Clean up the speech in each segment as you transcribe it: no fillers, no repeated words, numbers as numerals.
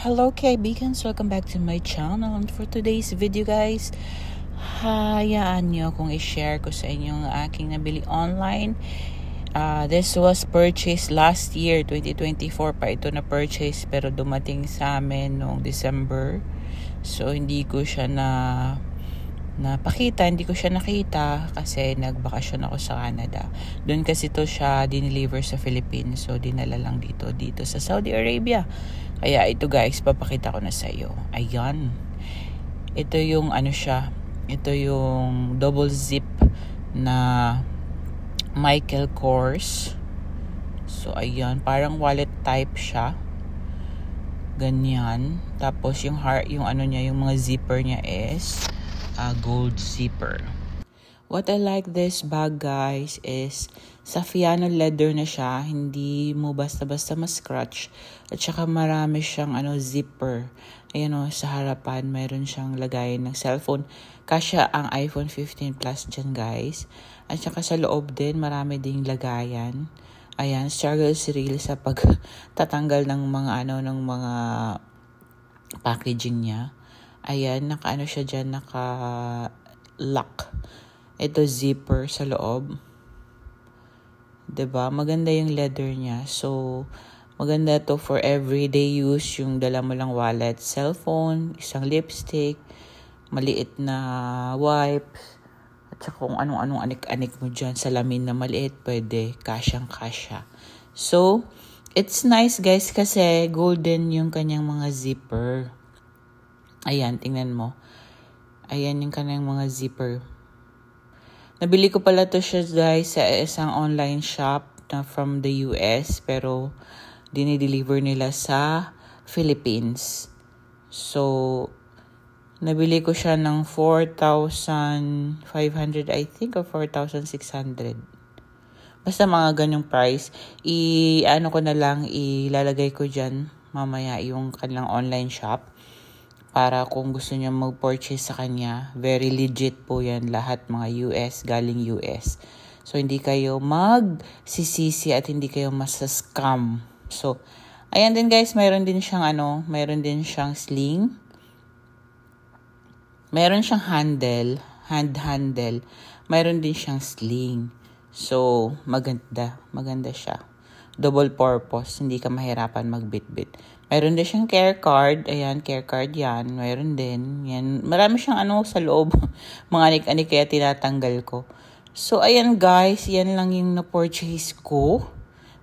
Hello kaibigan, welcome back to my channel. And for today's video guys, hayaan nyo kung i-share ko sa inyo ang aking nabili online. This was purchased last year, 2024 pa ito na purchase, pero dumating sa amin noong December. So hindi ko siya hindi ko siya nakita kasi nagbakasyon ako sa Canada. Doon kasi to siya dineliver sa Philippines, so dinala lang dito sa Saudi Arabia. Kaya ito guys, papakita ko na sa iyo. Ayan, ito yung ito yung double zip na Michael Kors. So ayan, parang wallet type siya, ganyan. Tapos yung yung mga zipper niya is gold zipper. What I like this bag guys is Saffiano leather na siya, hindi mo basta-basta ma-scratch. At saka marami siyang zipper. Ayan sa harapan mayroon siyang lagayan ng cellphone. Kasya ang iPhone 15 Plus dyan guys. At saka sa loob din marami ding lagayan. Ayan, struggle si Real sa pagtatanggal ng mga packaging niya. Ayan, siya dyan, naka-lock. Ito zipper sa loob. 'Di ba? Maganda yung leather niya. So, maganda to for everyday use. Yung dala mo lang wallet, cellphone, isang lipstick, maliit na wipes, at saka kung anong anik-anik mo dyan, salamin na maliit, pwede, kasyang-kasya. So, it's nice guys kasi golden yung kanyang mga zipper. Ayan, tingnan mo. Ayan yung kanyang mga zipper. Nabili ko pala to siya guys sa isang online shop na from the US, pero dinideliver nila sa Philippines. So, nabili ko siya ng 4,500 I think or 4,600. Basta mga ganyong price. Ilalagay ko dyan mamaya yung kanilang online shop. Para kung gusto niyo mag-purchase sa kanya, very legit po yan. Lahat mga galing US. So, hindi kayo magsisisi at hindi kayo masascam. So, ayan din guys, mayroon din siyang sling. Mayroon siyang hand handle. Mayroon din siyang sling. So, maganda siya. Double purpose, hindi ka mahirapan magbitbit. Mayroon din siyang care card. Ayan, care card yan. Mayroon din. Yan. Marami siyang sa loob. Mga anik-anik kaya tinatanggal ko. So, ayan guys. Yan lang yung na-purchase ko.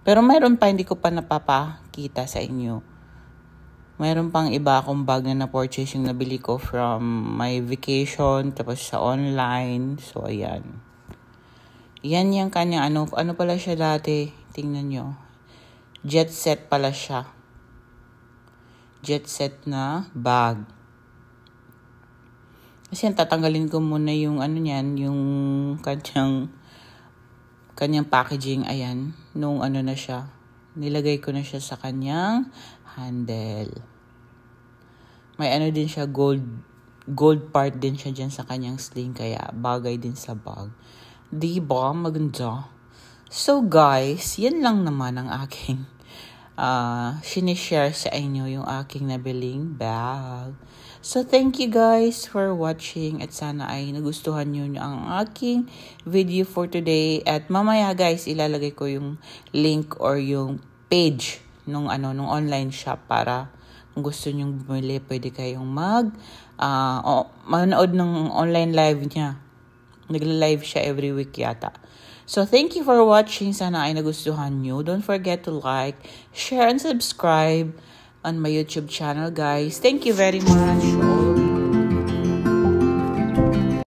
Pero mayroon pa, hindi ko pa napapakita sa inyo. Mayroon pang iba akong bag na na-purchase yung nabili ko from my vacation. Tapos sa online. So, ayan. Yan yung kanya. Ano pala siya dati? Tingnan nyo. Jet set pala siya. Jet set na bag. Kasi tatanggalin ko muna yung yung kanyang packaging. Ayan, nung na siya. Nilagay ko na siya sa kanyang handle. May din siya, gold part din siya dyan sa kanyang sling, kaya bagay din sa bag. Diba? Maganda. So guys, yan lang naman ang aking sinishare sa inyo yung aking nabiling bag. So, thank you guys for watching at sana ay nagustuhan nyo ang aking video for today. At mamaya guys, ilalagay ko yung link or yung page nung online shop para kung gusto nyo bumili, pwede kayong manood ng online live niya. Nagla-live siya every week yata. So, thank you for watching. Sana ay nagustuhan nyo. Don't forget to like, share, and subscribe on my YouTube channel, guys. Thank you very much.